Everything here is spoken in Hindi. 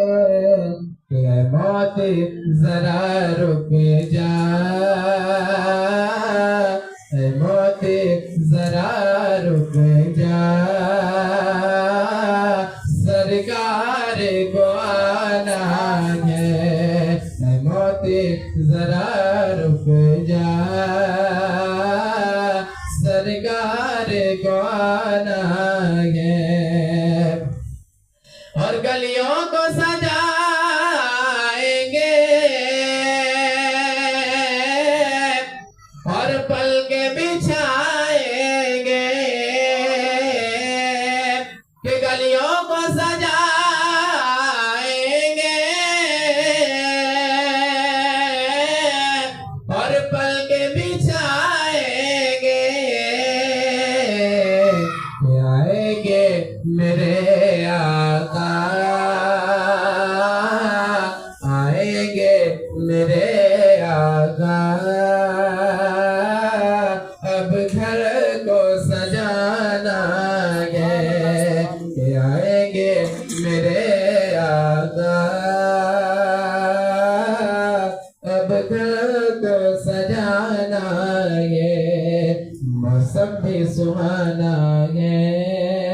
कि ऐ मौत जरा रुक जा, ऐ मौत जरा रुक जा, सरकार को आना है। ऐ मौत जरा रुक जा, सरकार को आना है। और गलियों को सजाएंगे और पलके बिछाएंगे, कि गलियों को सजाएंगे और पलके बिछाएंगे, आएंगे मेरे आका, आएंगे मेरे आका। अब घर को सजाना है, कि आएंगे मेरे आका। अब घर को सजाना है, मौसम भी सुहाना है।